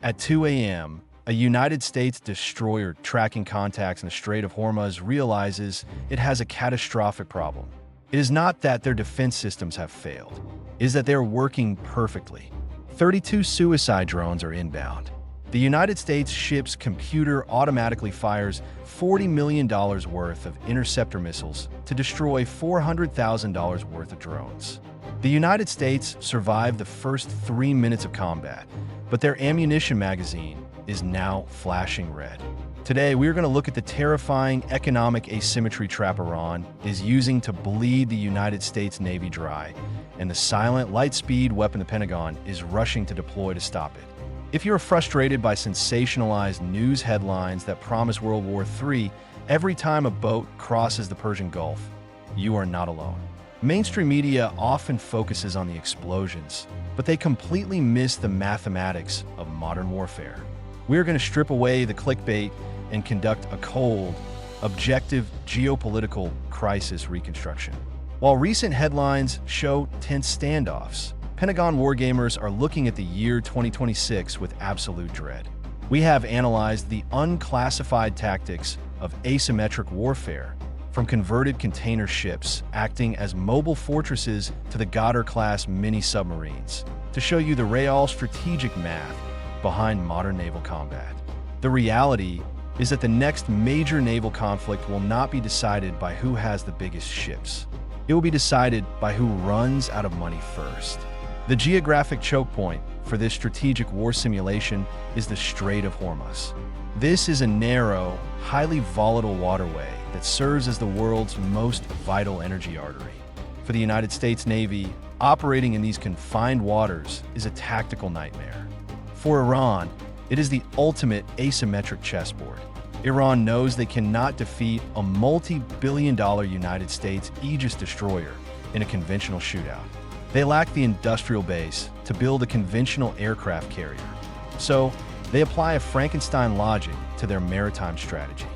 At 2 a.m., a United States destroyer tracking contacts in the Strait of Hormuz realizes it has a catastrophic problem. It is not that their defense systems have failed. It is that they are working perfectly. 32 suicide drones are inbound. The United States ship's computer automatically fires $40 million worth of interceptor missiles to destroy $400,000 worth of drones. The United States survived the first 3 minutes of combat, but their ammunition magazine is now flashing red. Today, we're going to look at the terrifying economic asymmetry trap Iran is using to bleed the United States Navy dry, and the silent, light-speed weapon the Pentagon is rushing to deploy to stop it. If you're frustrated by sensationalized news headlines that promise World War III every time a boat crosses the Persian Gulf, you are not alone. Mainstream media often focuses on the explosions, but they completely miss the mathematics of modern warfare. We're going to strip away the clickbait and conduct a cold, objective geopolitical crisis reconstruction. While recent headlines show tense standoffs, Pentagon wargamers are looking at the year 2026 with absolute dread. We have analyzed the unclassified tactics of asymmetric warfare, from converted container ships acting as mobile fortresses to the Goddard-class mini-submarines, to show you the real strategic math behind modern naval combat. The reality is that the next major naval conflict will not be decided by who has the biggest ships. It will be decided by who runs out of money first. The geographic choke point for this strategic war simulation is the Strait of Hormuz. This is a narrow, highly volatile waterway that serves as the world's most vital energy artery. For the United States Navy, operating in these confined waters is a tactical nightmare. For Iran, it is the ultimate asymmetric chessboard. Iran knows they cannot defeat a multi-billion-dollar United States Aegis destroyer in a conventional shootout. They lack the industrial base to build a conventional aircraft carrier. So, they apply a Frankenstein logic to their maritime strategy.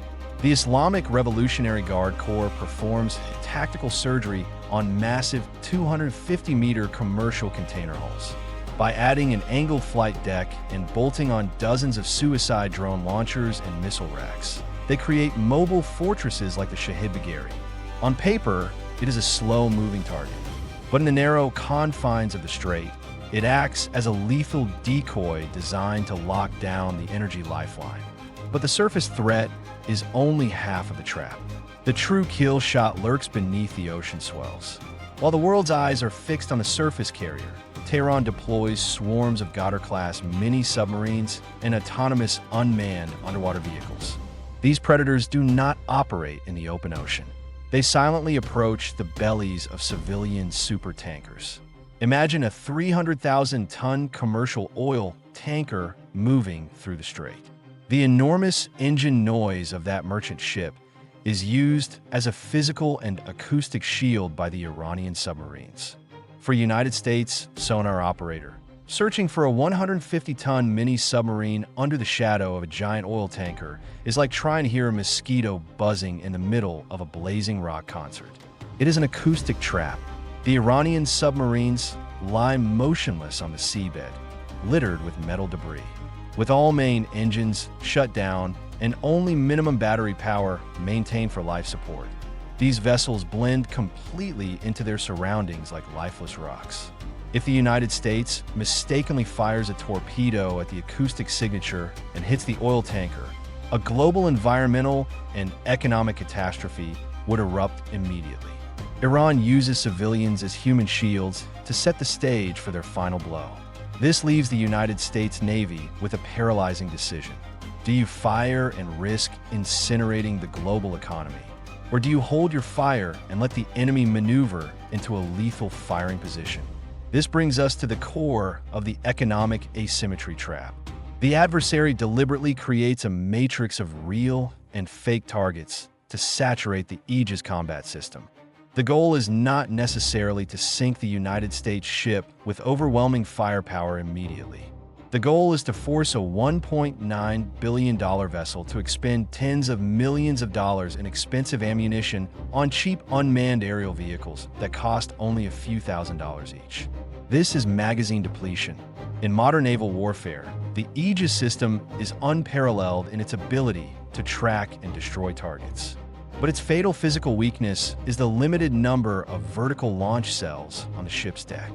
The Islamic Revolutionary Guard Corps performs tactical surgery on massive 250-meter commercial container hulls. By adding an angled flight deck and bolting on dozens of suicide drone launchers and missile racks, they create mobile fortresses like the Shahid Bagheri. On paper, it is a slow-moving target. But in the narrow confines of the strait, it acts as a lethal decoy designed to lock down the energy lifeline. But the surface threat is only half of the trap. The true kill shot lurks beneath the ocean swells. While the world's eyes are fixed on the surface carrier, Tehran deploys swarms of Goddard-class mini-submarines and autonomous unmanned underwater vehicles. These predators do not operate in the open ocean. They silently approach the bellies of civilian supertankers. Imagine a 300,000-ton commercial oil tanker moving through the strait. The enormous engine noise of that merchant ship is used as a physical and acoustic shield by the Iranian submarines. For a United States sonar operator, searching for a 150-ton mini-submarine under the shadow of a giant oil tanker is like trying to hear a mosquito buzzing in the middle of a blazing rock concert. It is an acoustic trap. The Iranian submarines lie motionless on the seabed, littered with metal debris. With all main engines shut down and only minimum battery power maintained for life support, these vessels blend completely into their surroundings like lifeless rocks. If the United States mistakenly fires a torpedo at the acoustic signature and hits the oil tanker, a global environmental and economic catastrophe would erupt immediately. Iran uses civilians as human shields to set the stage for their final blow. This leaves the United States Navy with a paralyzing decision. Do you fire and risk incinerating the global economy? Or do you hold your fire and let the enemy maneuver into a lethal firing position? This brings us to the core of the economic asymmetry trap. The adversary deliberately creates a matrix of real and fake targets to saturate the Aegis combat system. The goal is not necessarily to sink the United States ship with overwhelming firepower immediately. The goal is to force a $1.9 billion vessel to expend tens of millions of dollars in expensive ammunition on cheap unmanned aerial vehicles that cost only a few $1,000s each. This is magazine depletion. In modern naval warfare, The Aegis system is unparalleled in its ability to track and destroy targets. But its fatal physical weakness is the limited number of vertical launch cells on the ship's deck.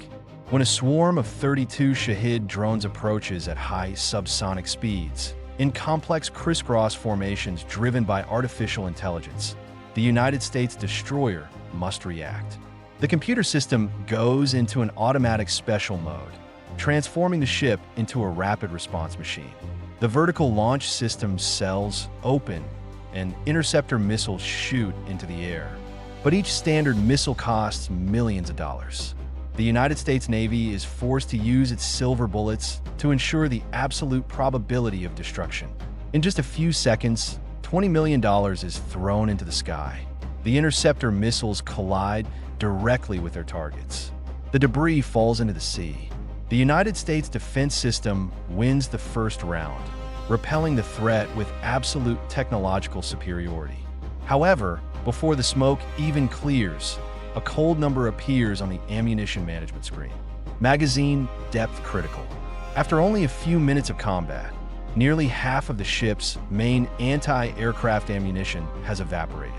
When a swarm of 32 Shahid drones approaches at high subsonic speeds, in complex crisscross formations driven by artificial intelligence, the United States destroyer must react. The computer system goes into an automatic special mode, transforming the ship into a rapid response machine. The vertical launch system cells open and interceptor missiles shoot into the air. But each standard missile costs millions of dollars. The United States Navy is forced to use its silver bullets to ensure the absolute probability of destruction. In just a few seconds, $20 million is thrown into the sky. The interceptor missiles collide directly with their targets. The debris falls into the sea. The United States defense system wins the first round, repelling the threat with absolute technological superiority. However, before the smoke even clears, a cold number appears on the ammunition management screen. Magazine depth critical. After only a few minutes of combat, nearly half of the ship's main anti-aircraft ammunition has evaporated.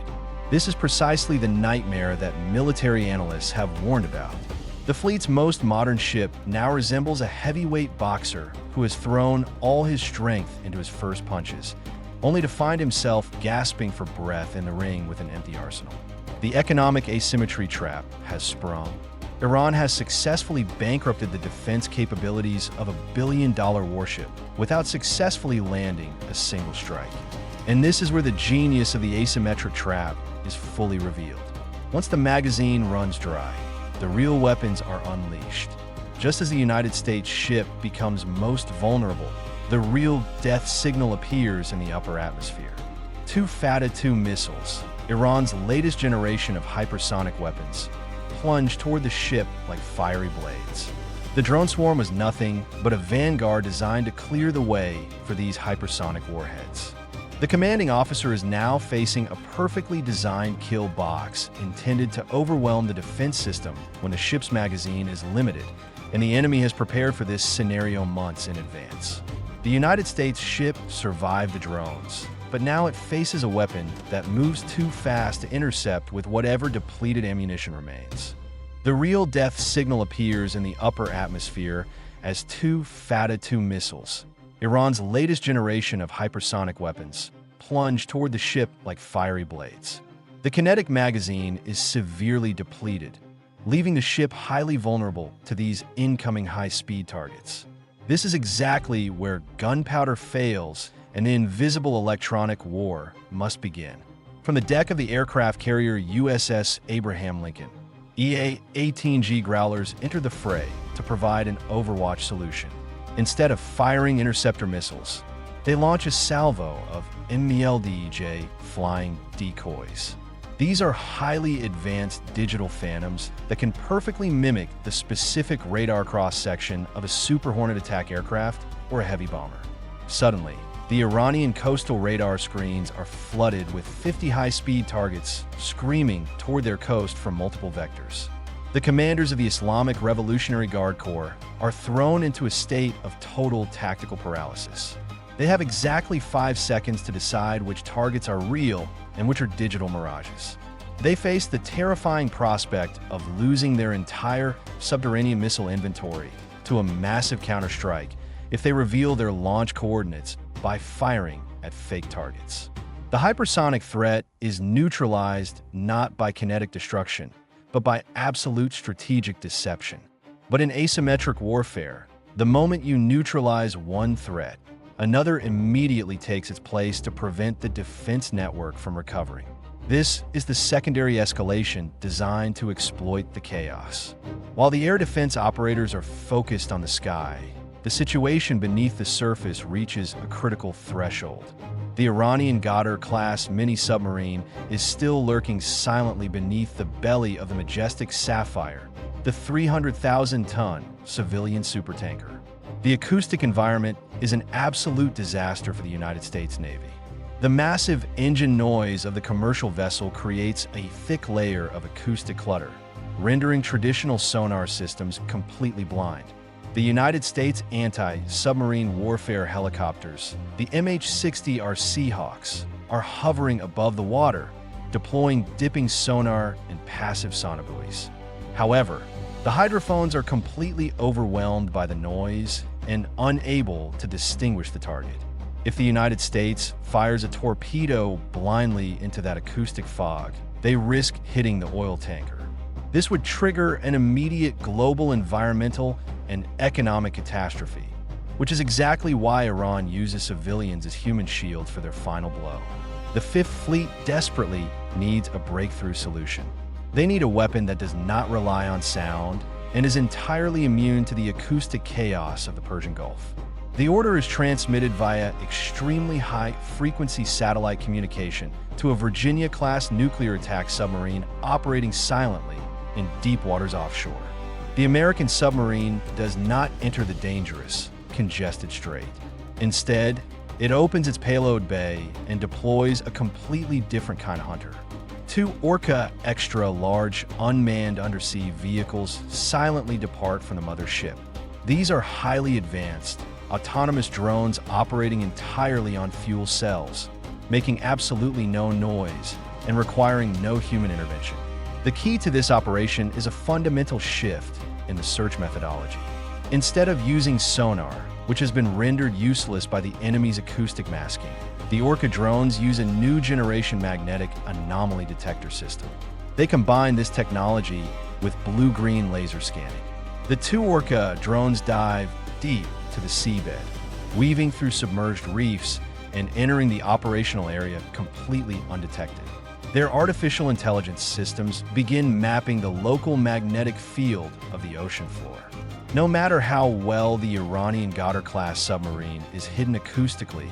This is precisely the nightmare that military analysts have warned about. The fleet's most modern ship now resembles a heavyweight boxer who has thrown all his strength into his first punches, only to find himself gasping for breath in the ring with an empty arsenal. The economic asymmetry trap has sprung. Iran has successfully bankrupted the defense capabilities of a billion-dollar warship without successfully landing a single strike. And this is where the genius of the asymmetric trap is fully revealed. Once the magazine runs dry, the real weapons are unleashed. Just as the United States ship becomes most vulnerable, the real death signal appears in the upper atmosphere. Two Fatah-2 missiles, Iran's latest generation of hypersonic weapons, plunge toward the ship like fiery blades. The drone swarm was nothing but a vanguard designed to clear the way for these hypersonic warheads. The commanding officer is now facing a perfectly designed kill box intended to overwhelm the defense system when the ship's magazine is limited, and the enemy has prepared for this scenario months in advance. The United States ship survived the drones, but now it faces a weapon that moves too fast to intercept with whatever depleted ammunition remains. The real death signal appears in the upper atmosphere as two Fatah-2 missiles, Iran's latest generation of hypersonic weapons, plunge toward the ship like fiery blades. The kinetic magazine is severely depleted, leaving the ship highly vulnerable to these incoming high-speed targets. This is exactly where gunpowder fails and the invisible electronic war must begin. From the deck of the aircraft carrier USS Abraham Lincoln, EA-18G Growlers enter the fray to provide an overwatch solution. Instead of firing interceptor missiles, they launch a salvo of MALD flying decoys. These are highly advanced digital phantoms that can perfectly mimic the specific radar cross-section of a Super Hornet attack aircraft or a heavy bomber. Suddenly, the Iranian coastal radar screens are flooded with 50 high-speed targets screaming toward their coast from multiple vectors. The commanders of the Islamic Revolutionary Guard Corps are thrown into a state of total tactical paralysis. They have exactly 5 seconds to decide which targets are real and which are digital mirages. They face the terrifying prospect of losing their entire subterranean missile inventory to a massive counterstrike if they reveal their launch coordinates by firing at fake targets. The hypersonic threat is neutralized not by kinetic destruction, but by absolute strategic deception. But in asymmetric warfare, the moment you neutralize one threat, another immediately takes its place to prevent the defense network from recovering. This is the secondary escalation designed to exploit the chaos. While the air defense operators are focused on the sky, the situation beneath the surface reaches a critical threshold. The Iranian Ghadir-class mini-submarine is still lurking silently beneath the belly of the majestic Sapphire, the 300,000-ton civilian supertanker. The acoustic environment is an absolute disaster for the United States Navy. The massive engine noise of the commercial vessel creates a thick layer of acoustic clutter, rendering traditional sonar systems completely blind. The United States anti-submarine warfare helicopters, the MH-60R Seahawks, are hovering above the water, deploying dipping sonar and passive sonobuoys. However, the hydrophones are completely overwhelmed by the noise and unable to distinguish the target. If the United States fires a torpedo blindly into that acoustic fog, they risk hitting the oil tanker. This would trigger an immediate global environmental and economic catastrophe, which is exactly why Iran uses civilians as human shields for their final blow. The Fifth Fleet desperately needs a breakthrough solution. They need a weapon that does not rely on sound and is entirely immune to the acoustic chaos of the Persian Gulf. The order is transmitted via extremely high-frequency satellite communication to a Virginia-class nuclear attack submarine operating silently in deep waters offshore. The American submarine does not enter the dangerous, congested strait. Instead, it opens its payload bay and deploys a completely different kind of hunter. Two Orca extra-large unmanned undersea vehicles silently depart from the mothership. These are highly advanced, autonomous drones operating entirely on fuel cells, making absolutely no noise and requiring no human intervention. The key to this operation is a fundamental shift in the search methodology. Instead of using sonar, which has been rendered useless by the enemy's acoustic masking, the Orca drones use a new generation magnetic anomaly detector system. They combine this technology with blue-green laser scanning. The two Orca drones dive deep to the seabed, weaving through submerged reefs and entering the operational area completely undetected. Their artificial intelligence systems begin mapping the local magnetic field of the ocean floor. No matter how well the Iranian Ghadar-class submarine is hidden acoustically,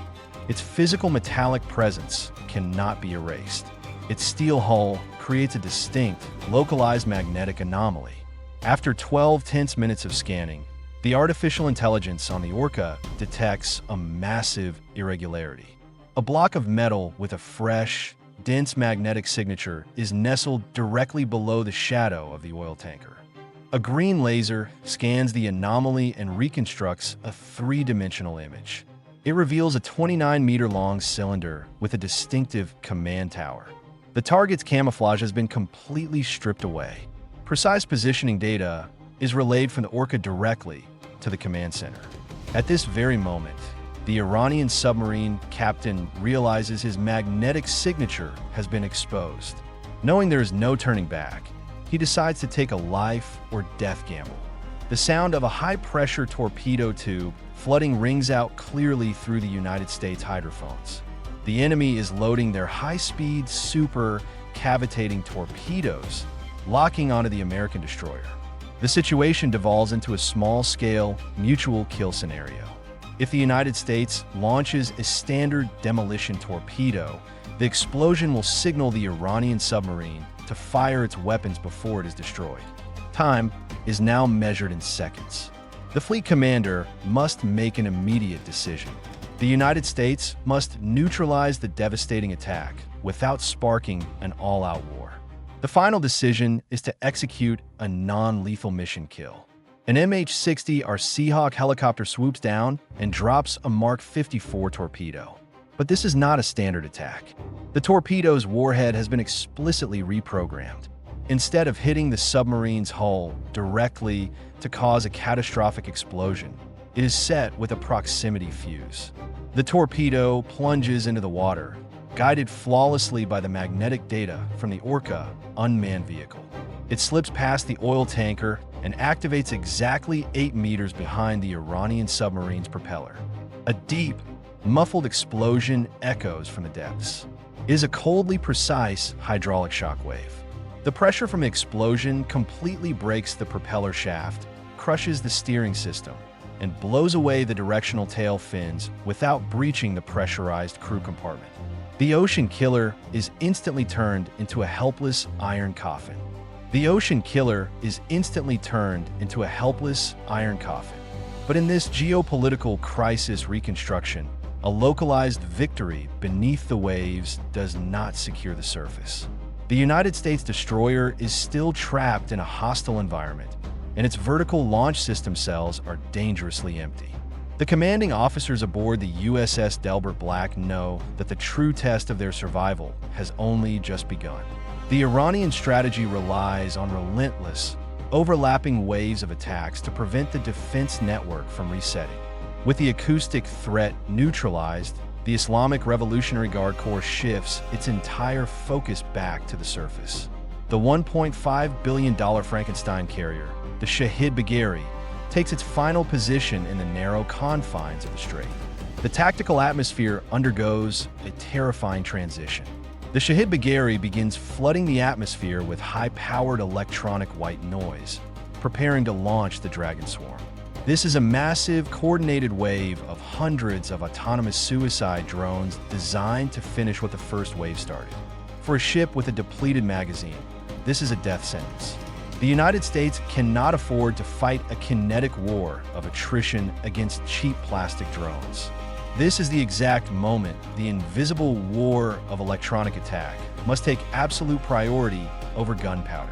its physical metallic presence cannot be erased. Its steel hull creates a distinct, localized magnetic anomaly. After 12 tense minutes of scanning, the artificial intelligence on the Orca detects a massive irregularity. A block of metal with a fresh, dense magnetic signature is nestled directly below the shadow of the oil tanker. A green laser scans the anomaly and reconstructs a three-dimensional image. It reveals a 29-meter-long cylinder with a distinctive command tower. The target's camouflage has been completely stripped away. Precise positioning data is relayed from the Orca directly to the command center. At this very moment, the Iranian submarine captain realizes his magnetic signature has been exposed. Knowing there is no turning back, he decides to take a life or death gamble. The sound of a high-pressure torpedo tube flooding rings out clearly through the United States hydrophones. The enemy is loading their high-speed, super cavitating torpedoes, locking onto the American destroyer. The situation devolves into a small-scale, mutual kill scenario. If the United States launches a standard demolition torpedo, the explosion will signal the Iranian submarine to fire its weapons before it is destroyed. Time is now measured in seconds. The fleet commander must make an immediate decision. The United States must neutralize the devastating attack without sparking an all-out war. The final decision is to execute a non-lethal mission kill. An MH-60R Seahawk helicopter swoops down and drops a Mark 54 torpedo. But this is not a standard attack. The torpedo's warhead has been explicitly reprogrammed. Instead of hitting the submarine's hull directly to cause a catastrophic explosion, it is set with a proximity fuse. The torpedo plunges into the water, guided flawlessly by the magnetic data from the Orca unmanned vehicle. It slips past the oil tanker and activates exactly 8 meters behind the Iranian submarine's propeller. A deep, muffled explosion echoes from the depths. It is a coldly precise hydraulic shockwave. The pressure from the explosion completely breaks the propeller shaft, crushes the steering system, and blows away the directional tail fins without breaching the pressurized crew compartment. The Ocean Killer is instantly turned into a helpless iron coffin. The Ocean Killer is instantly turned into a helpless iron coffin. But in this geopolitical crisis reconstruction, a localized victory beneath the waves does not secure the surface. The United States destroyer is still trapped in a hostile environment, and its vertical launch system cells are dangerously empty. The commanding officers aboard the USS Delbert Black know that the true test of their survival has only just begun. The Iranian strategy relies on relentless, overlapping waves of attacks to prevent the defense network from resetting. With the acoustic threat neutralized, the Islamic Revolutionary Guard Corps shifts its entire focus back to the surface. The $1.5 billion Frankenstein carrier, the Shahid Bagheri, takes its final position in the narrow confines of the strait. The tactical atmosphere undergoes a terrifying transition. The Shahid Bagheri begins flooding the atmosphere with high-powered electronic white noise, preparing to launch the Dragon Swarm. This is a massive, coordinated wave of hundreds of autonomous suicide drones designed to finish what the first wave started. For a ship with a depleted magazine, this is a death sentence. The United States cannot afford to fight a kinetic war of attrition against cheap plastic drones. This is the exact moment the invisible war of electronic attack must take absolute priority over gunpowder.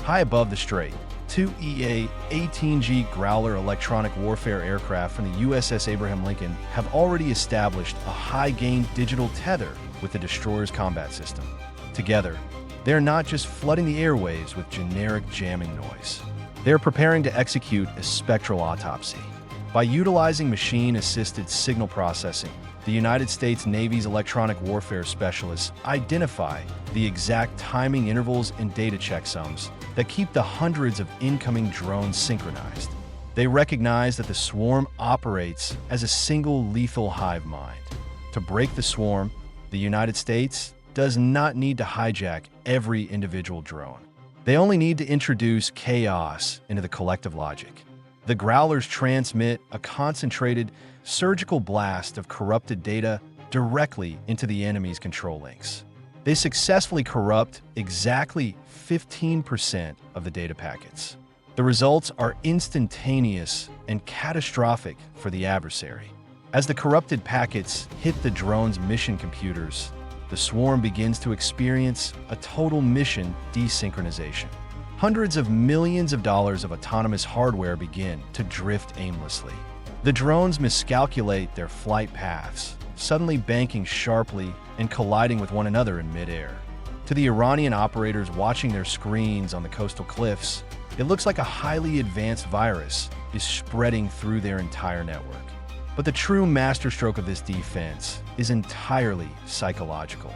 High above the strait, two EA-18G Growler electronic warfare aircraft from the USS Abraham Lincoln have already established a high-gain digital tether with the destroyer's combat system. Together, they're not just flooding the airwaves with generic jamming noise. They're preparing to execute a spectral autopsy. By utilizing machine-assisted signal processing, the United States Navy's electronic warfare specialists identify the exact timing intervals and data checksums that keep the hundreds of incoming drones synchronized. They recognize that the swarm operates as a single lethal hive mind. To break the swarm, the United States does not need to hijack every individual drone. They only need to introduce chaos into the collective logic. The Growlers transmit a concentrated, surgical blast of corrupted data directly into the enemy's control links. They successfully corrupt exactly 15% of the data packets. The results are instantaneous and catastrophic for the adversary. As the corrupted packets hit the drone's mission computers, the swarm begins to experience a total mission desynchronization. Hundreds of millions of dollars of autonomous hardware begin to drift aimlessly. The drones miscalculate their flight paths, suddenly banking sharply and colliding with one another in midair. To the Iranian operators watching their screens on the coastal cliffs, it looks like a highly advanced virus is spreading through their entire network. But the true masterstroke of this defense is entirely psychological.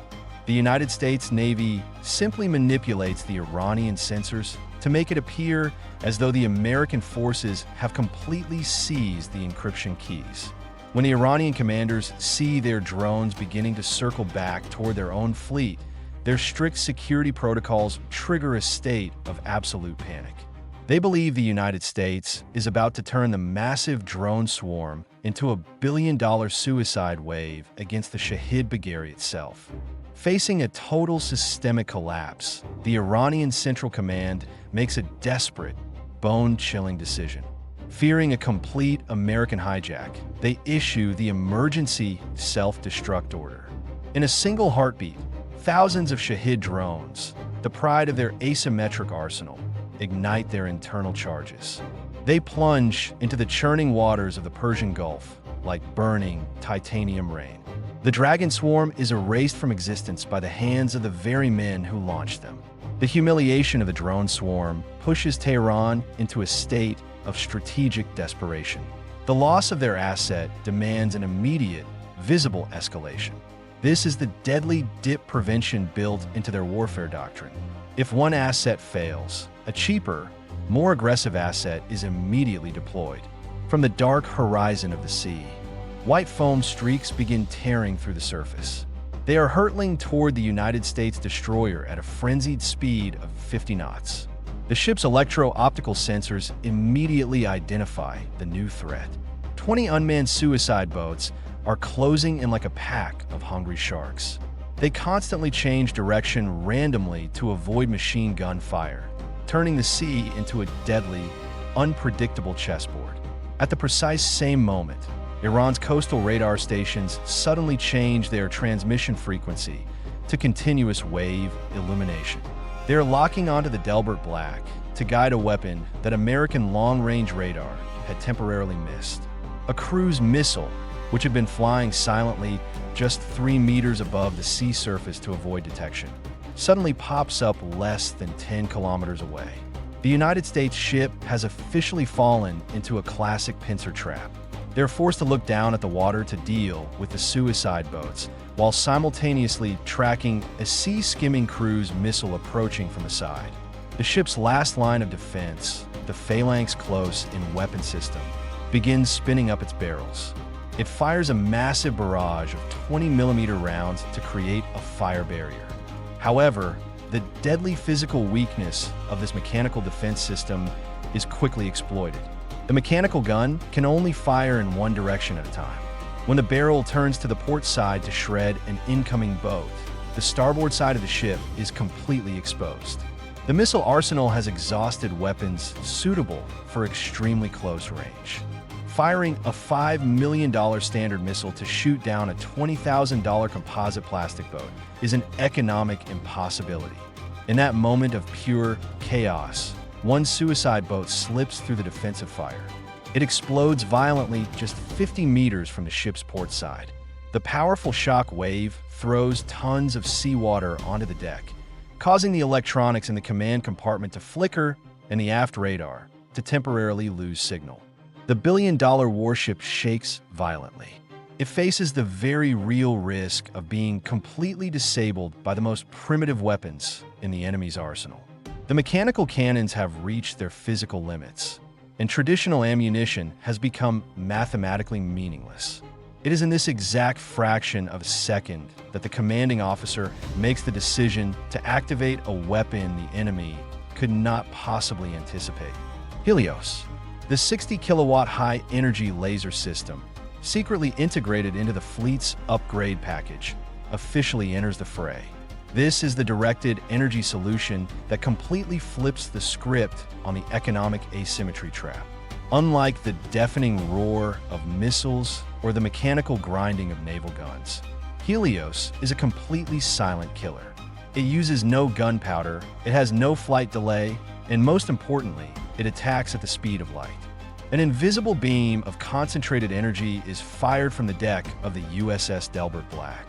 The United States Navy simply manipulates the Iranian sensors to make it appear as though the American forces have completely seized the encryption keys. When the Iranian commanders see their drones beginning to circle back toward their own fleet, their strict security protocols trigger a state of absolute panic. They believe the United States is about to turn the massive drone swarm into a billion-dollar suicide wave against the Shahid Bagheri itself. Facing a total systemic collapse, the Iranian Central Command makes a desperate, bone-chilling decision. Fearing a complete American hijack, they issue the emergency self-destruct order. In a single heartbeat, thousands of Shahid drones, the pride of their asymmetric arsenal, ignite their internal charges. They plunge into the churning waters of the Persian Gulf like burning titanium rain. The Dragon Swarm is erased from existence by the hands of the very men who launched them. The humiliation of the drone swarm pushes Tehran into a state of strategic desperation. The loss of their asset demands an immediate, visible escalation. This is the deadly dip prevention built into their warfare doctrine. If one asset fails, a cheaper, more aggressive asset is immediately deployed. From the dark horizon of the sea, white foam streaks begin tearing through the surface. They are hurtling toward the United States destroyer at a frenzied speed of 50 knots. The ship's electro-optical sensors immediately identify the new threat. 20 unmanned suicide boats are closing in like a pack of hungry sharks. They constantly change direction randomly to avoid machine gun fire, turning the sea into a deadly, unpredictable chessboard. At the precise same moment, Iran's coastal radar stations suddenly change their transmission frequency to continuous wave illumination. They're locking onto the Delbert Black, to guide a weapon that American long-range radar had temporarily missed. A cruise missile, which had been flying silently just 3 meters above the sea surface to avoid detection, suddenly pops up less than 10 kilometers away. The United States ship has officially fallen into a classic pincer trap. They're forced to look down at the water to deal with the suicide boats, while simultaneously tracking a sea-skimming cruise missile approaching from the side. The ship's last line of defense, the Phalanx Close-in weapon system, begins spinning up its barrels. It fires a massive barrage of 20mm rounds to create a fire barrier. However, the deadly physical weakness of this mechanical defense system is quickly exploited. The mechanical gun can only fire in one direction at a time. When the barrel turns to the port side to shred an incoming boat, the starboard side of the ship is completely exposed. The missile arsenal has exhausted weapons suitable for extremely close range. Firing a $5 million standard missile to shoot down a $20,000 composite plastic boat is an economic impossibility. In that moment of pure chaos, one suicide boat slips through the defensive fire. It explodes violently just 50 meters from the ship's port side. The powerful shock wave throws tons of seawater onto the deck, causing the electronics in the command compartment to flicker and the aft radar to temporarily lose signal. The billion-dollar warship shakes violently. It faces the very real risk of being completely disabled by the most primitive weapons in the enemy's arsenal. The mechanical cannons have reached their physical limits, and traditional ammunition has become mathematically meaningless. It is in this exact fraction of a second that the commanding officer makes the decision to activate a weapon the enemy could not possibly anticipate. Helios, the 60-kilowatt high-energy laser system, secretly integrated into the fleet's upgrade package, officially enters the fray. This is the directed energy solution that completely flips the script on the economic asymmetry trap. Unlike the deafening roar of missiles or the mechanical grinding of naval guns, Helios is a completely silent killer. It uses no gunpowder, it has no flight delay, and most importantly, it attacks at the speed of light. An invisible beam of concentrated energy is fired from the deck of the USS Delbert Black,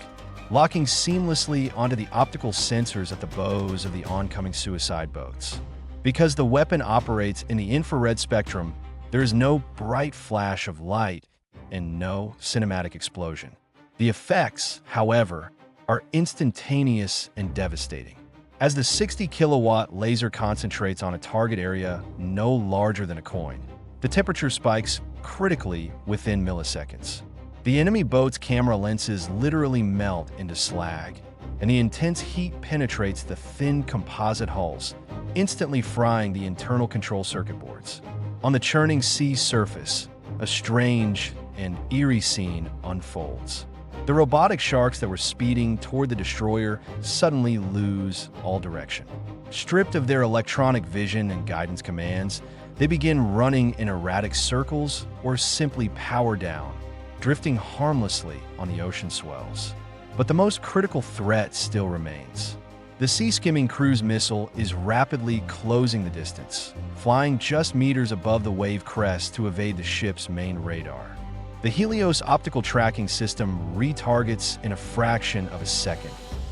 locking seamlessly onto the optical sensors at the bows of the oncoming suicide boats. Because the weapon operates in the infrared spectrum, there is no bright flash of light and no cinematic explosion. The effects, however, are instantaneous and devastating. As the 60-kilowatt laser concentrates on a target area no larger than a coin, the temperature spikes critically within milliseconds. The enemy boat's camera lenses literally melt into slag, and the intense heat penetrates the thin composite hulls, instantly frying the internal control circuit boards. On the churning sea surface, a strange and eerie scene unfolds. The robotic sharks that were speeding toward the destroyer suddenly lose all direction. Stripped of their electronic vision and guidance commands, they begin running in erratic circles or simply power down, drifting harmlessly on the ocean swells. But the most critical threat still remains. The sea-skimming cruise missile is rapidly closing the distance, flying just meters above the wave crest to evade the ship's main radar. The Helios optical tracking system retargets in a fraction of a second,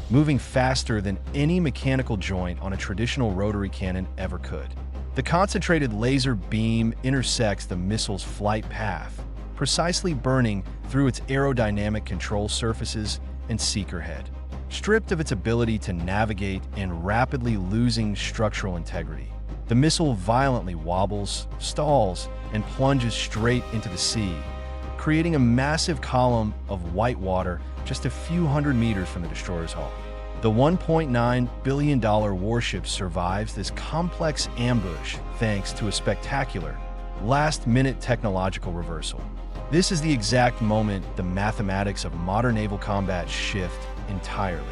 moving faster than any mechanical joint on a traditional rotary cannon ever could. The concentrated laser beam intersects the missile's flight path, precisely burning through its aerodynamic control surfaces and seeker head. Stripped of its ability to navigate and rapidly losing structural integrity, the missile violently wobbles, stalls, and plunges straight into the sea, creating a massive column of white water just a few hundred meters from the destroyer's hull. The $1.9 billion warship survives this complex ambush thanks to a spectacular, last-minute technological reversal. This is the exact moment the mathematics of modern naval combat shift entirely.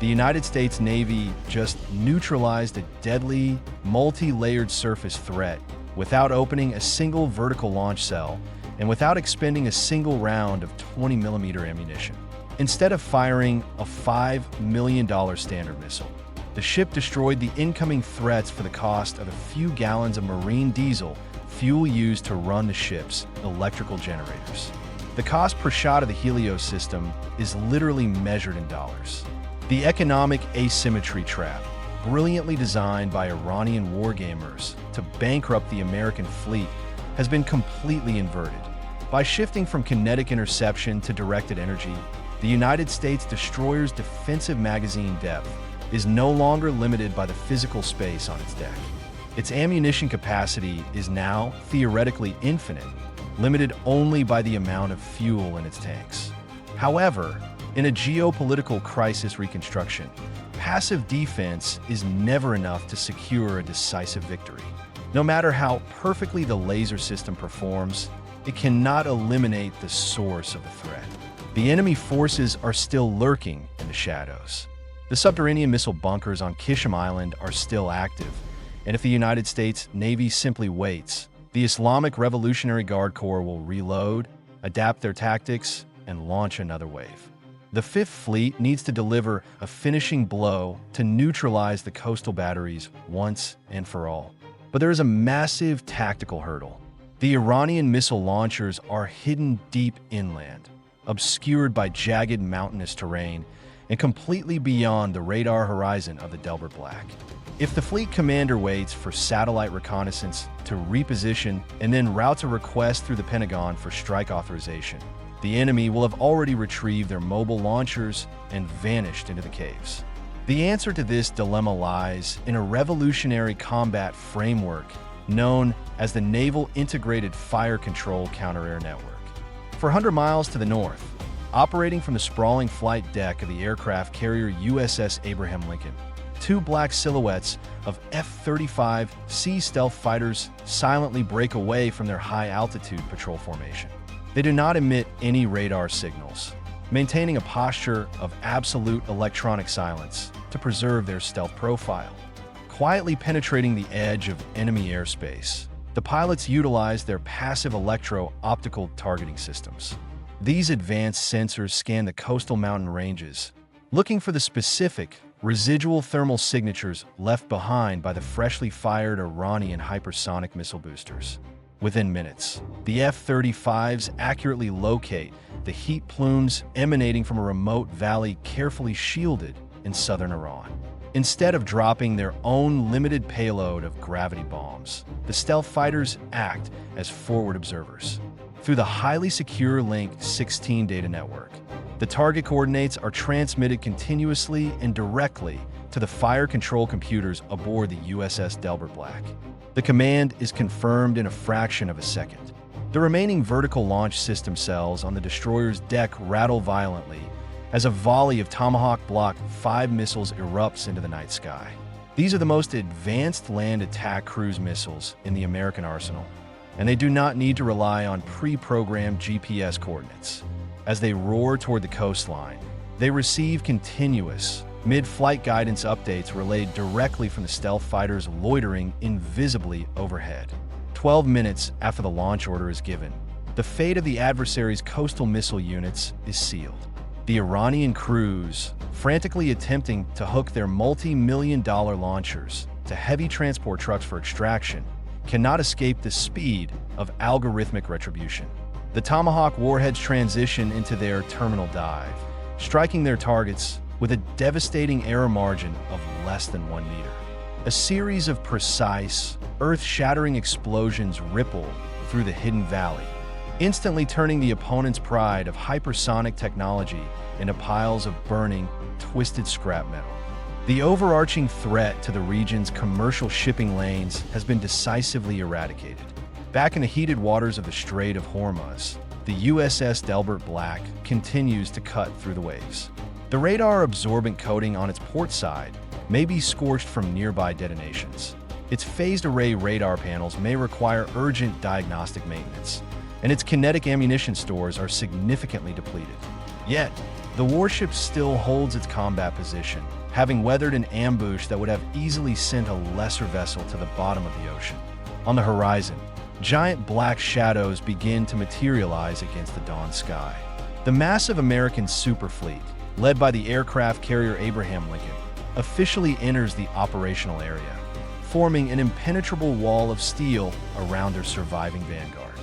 The United States Navy just neutralized a deadly, multi-layered surface threat without opening a single vertical launch cell and without expending a single round of 20mm ammunition. Instead of firing a $5 million standard missile, The ship destroyed the incoming threats for the cost of a few gallons of marine diesel, fuel used to run the ship's electrical generators. The cost per shot of the Helios system is literally measured in dollars. The economic asymmetry trap, brilliantly designed by Iranian wargamers to bankrupt the American fleet, has been completely inverted. By shifting from kinetic interception to directed energy, the United States destroyer's defensive magazine depth is no longer limited by the physical space on its deck. Its ammunition capacity is now theoretically infinite, limited only by the amount of fuel in its tanks. However, in a geopolitical crisis reconstruction, passive defense is never enough to secure a decisive victory. No matter how perfectly the laser system performs, it cannot eliminate the source of the threat. The enemy forces are still lurking in the shadows. The subterranean missile bunkers on Kishim Island are still active, and if the United States Navy simply waits, the Islamic Revolutionary Guard Corps will reload, adapt their tactics, and launch another wave. The Fifth Fleet needs to deliver a finishing blow to neutralize the coastal batteries once and for all. But there is a massive tactical hurdle. The Iranian missile launchers are hidden deep inland, obscured by jagged mountainous terrain, and completely beyond the radar horizon of the Delbert Black. If the fleet commander waits for satellite reconnaissance to reposition and then routes a request through the Pentagon for strike authorization, the enemy will have already retrieved their mobile launchers and vanished into the caves. The answer to this dilemma lies in a revolutionary combat framework known as the Naval Integrated Fire Control Counter-Air Network. For 100 miles to the north, operating from the sprawling flight deck of the aircraft carrier USS Abraham Lincoln, two black silhouettes of F-35C stealth fighters silently break away from their high-altitude patrol formation. They do not emit any radar signals, maintaining a posture of absolute electronic silence to preserve their stealth profile. Quietly penetrating the edge of enemy airspace, the pilots utilize their passive electro-optical targeting systems. These advanced sensors scan the coastal mountain ranges, looking for the specific, residual thermal signatures left behind by the freshly fired Iranian hypersonic missile boosters. Within minutes, the F-35s accurately locate the heat plumes emanating from a remote valley carefully shielded in southern Iran. Instead of dropping their own limited payload of gravity bombs, the stealth fighters act as forward observers. Through the highly secure Link 16 data network, the target coordinates are transmitted continuously and directly to the fire control computers aboard the USS Delbert Black. The command is confirmed in a fraction of a second. The remaining vertical launch system cells on the destroyer's deck rattle violently as a volley of Tomahawk Block 5 missiles erupts into the night sky. These are the most advanced land attack cruise missiles in the American arsenal, and they do not need to rely on pre-programmed GPS coordinates. As they roar toward the coastline, they receive continuous, mid-flight guidance updates relayed directly from the stealth fighters loitering invisibly overhead. 12 minutes after the launch order is given, the fate of the adversary's coastal missile units is sealed. The Iranian crews, frantically attempting to hook their multi-million-dollar launchers to heavy transport trucks for extraction, cannot escape the speed of algorithmic retribution. The Tomahawk warheads transition into their terminal dive, striking their targets with a devastating error margin of less than 1 meter. A series of precise, earth-shattering explosions ripple through the hidden valley, instantly turning the opponent's pride of hypersonic technology into piles of burning, twisted scrap metal. The overarching threat to the region's commercial shipping lanes has been decisively eradicated. Back in the heated waters of the Strait of Hormuz, the USS Delbert Black continues to cut through the waves. The radar-absorbent coating on its port side may be scorched from nearby detonations. Its phased-array radar panels may require urgent diagnostic maintenance, and its kinetic ammunition stores are significantly depleted. Yet, the warship still holds its combat position, having weathered an ambush that would have easily sent a lesser vessel to the bottom of the ocean. On the horizon, giant black shadows begin to materialize against the dawn sky. The massive American superfleet, led by the aircraft carrier Abraham Lincoln, officially enters the operational area, forming an impenetrable wall of steel around their surviving vanguard.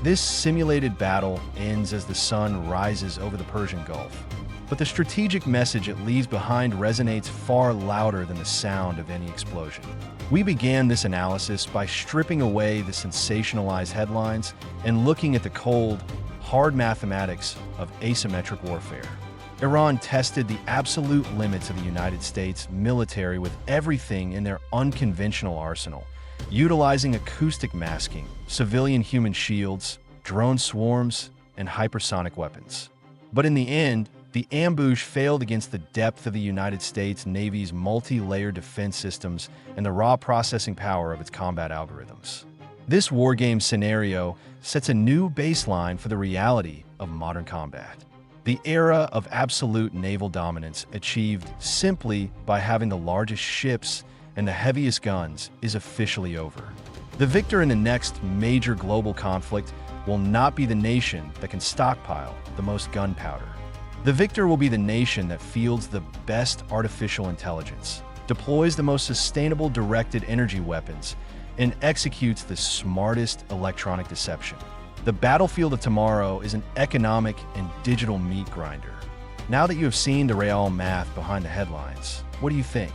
This simulated battle ends as the sun rises over the Persian Gulf, but the strategic message it leaves behind resonates far louder than the sound of any explosion. We began this analysis by stripping away the sensationalized headlines and looking at the cold, hard mathematics of asymmetric warfare. Iran tested the absolute limits of the United States military with everything in their unconventional arsenal, utilizing acoustic masking, civilian human shields, drone swarms, and hypersonic weapons. But in the end, the ambush failed against the depth of the United States Navy's multi-layer defense systems and the raw processing power of its combat algorithms. This wargame scenario sets a new baseline for the reality of modern combat. The era of absolute naval dominance achieved simply by having the largest ships and the heaviest guns is officially over. The victor in the next major global conflict will not be the nation that can stockpile the most gunpowder. The victor will be the nation that fields the best artificial intelligence, deploys the most sustainable directed energy weapons, and executes the smartest electronic deception. The battlefield of tomorrow is an economic and digital meat grinder. Now that you have seen the real math behind the headlines, what do you think?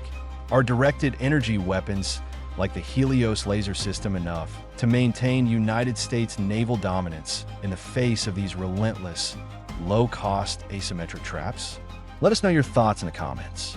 Are directed energy weapons like the Helios laser system enough to maintain United States naval dominance in the face of these relentless, low-cost asymmetric traps? Let us know your thoughts in the comments.